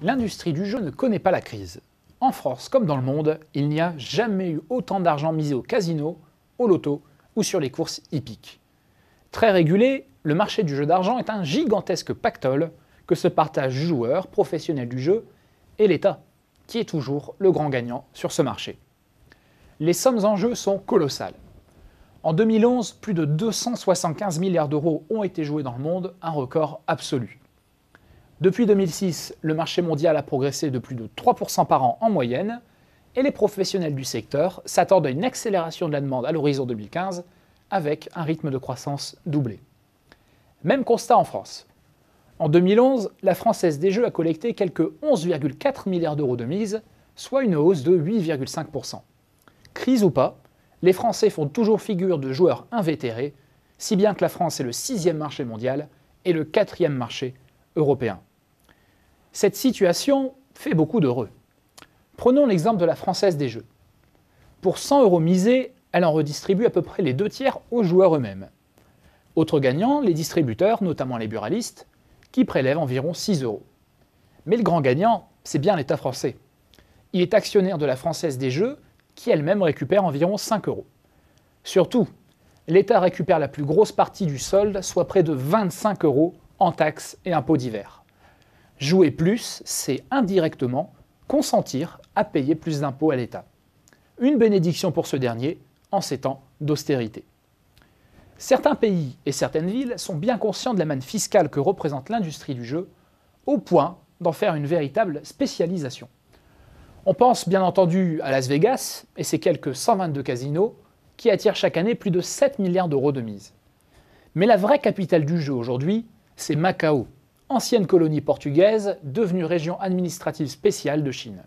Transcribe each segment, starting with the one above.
L'industrie du jeu ne connaît pas la crise. En France comme dans le monde, il n'y a jamais eu autant d'argent misé au casino, au loto ou sur les courses hippiques. Très régulé, le marché du jeu d'argent est un gigantesque pactole que se partagent joueurs, professionnels du jeu et l'État, qui est toujours le grand gagnant sur ce marché. Les sommes en jeu sont colossales. En 2011, plus de 275 milliards d'euros ont été joués dans le monde, un record absolu. Depuis 2006, le marché mondial a progressé de plus de 3% par an en moyenne, et les professionnels du secteur s'attendent à une accélération de la demande à l'horizon 2015, avec un rythme de croissance doublé. Même constat en France. En 2011, la Française des Jeux a collecté quelques 11,4 milliards d'euros de mise, soit une hausse de 8,5%. Crise ou pas, les Français font toujours figure de joueurs invétérés, si bien que la France est le 6e marché mondial et le 4e marché européen. Cette situation fait beaucoup d'heureux. Prenons l'exemple de la Française des Jeux. Pour 100 euros misés, elle en redistribue à peu près les 2/3 aux joueurs eux-mêmes. Autres gagnants, les distributeurs, notamment les buralistes, qui prélèvent environ 6 euros. Mais le grand gagnant, c'est bien l'État français. Il est actionnaire de la Française des Jeux, qui elle-même récupère environ 5 euros. Surtout, l'État récupère la plus grosse partie du solde, soit près de 25 euros en taxes et impôts divers. Jouer plus, c'est indirectement consentir à payer plus d'impôts à l'État. Une bénédiction pour ce dernier en ces temps d'austérité. Certains pays et certaines villes sont bien conscients de la manne fiscale que représente l'industrie du jeu, au point d'en faire une véritable spécialisation. On pense bien entendu à Las Vegas et ses quelques 122 casinos qui attirent chaque année plus de 7 milliards d'euros de mise. Mais la vraie capitale du jeu aujourd'hui, c'est Macao, ancienne colonie portugaise devenue région administrative spéciale de Chine.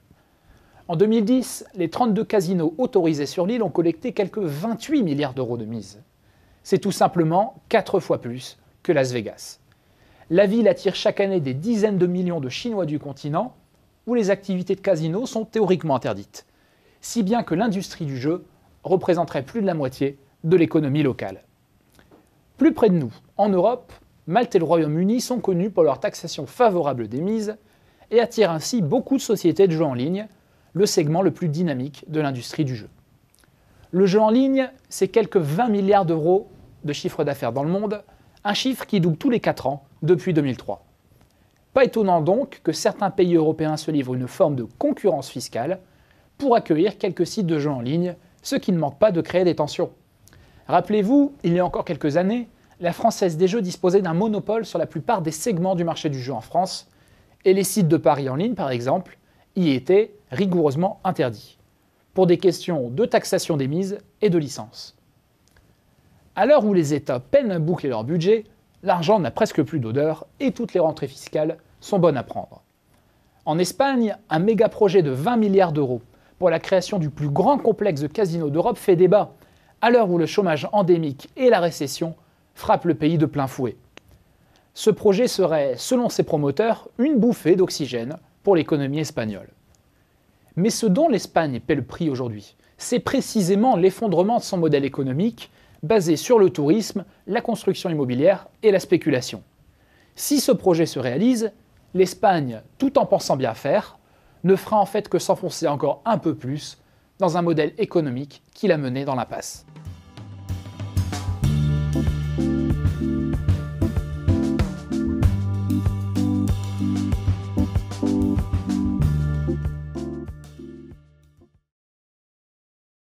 En 2010, les 32 casinos autorisés sur l'île ont collecté quelques 28 milliards d'euros de mise. C'est tout simplement 4 fois plus que Las Vegas. La ville attire chaque année des dizaines de millions de Chinois du continent, où les activités de casino sont théoriquement interdites, si bien que l'industrie du jeu représenterait plus de la moitié de l'économie locale. Plus près de nous, en Europe, Malte et le Royaume-Uni sont connus pour leur taxation favorable des mises et attirent ainsi beaucoup de sociétés de jeux en ligne, le segment le plus dynamique de l'industrie du jeu. Le jeu en ligne, c'est quelques 20 milliards d'euros de chiffre d'affaires dans le monde, un chiffre qui double tous les 4 ans depuis 2003. Pas étonnant donc que certains pays européens se livrent une forme de concurrence fiscale pour accueillir quelques sites de jeux en ligne, ce qui ne manque pas de créer des tensions. Rappelez-vous, il y a encore quelques années, la Française des Jeux disposait d'un monopole sur la plupart des segments du marché du jeu en France, et les sites de paris en ligne, par exemple, y étaient rigoureusement interdits, pour des questions de taxation des mises et de licence. À l'heure où les États peinent à boucler leur budget, l'argent n'a presque plus d'odeur et toutes les rentrées fiscales sont bonnes à prendre. En Espagne, un méga projet de 20 milliards d'euros pour la création du plus grand complexe de casinos d'Europe fait débat, à l'heure où le chômage endémique et la récession frappent le pays de plein fouet. Ce projet serait, selon ses promoteurs, une bouffée d'oxygène pour l'économie espagnole. Mais ce dont l'Espagne paie le prix aujourd'hui, c'est précisément l'effondrement de son modèle économique basé sur le tourisme, la construction immobilière et la spéculation. Si ce projet se réalise, l'Espagne, tout en pensant bien faire, ne fera en fait que s'enfoncer encore un peu plus dans un modèle économique qui l'a mené dans l'impasse.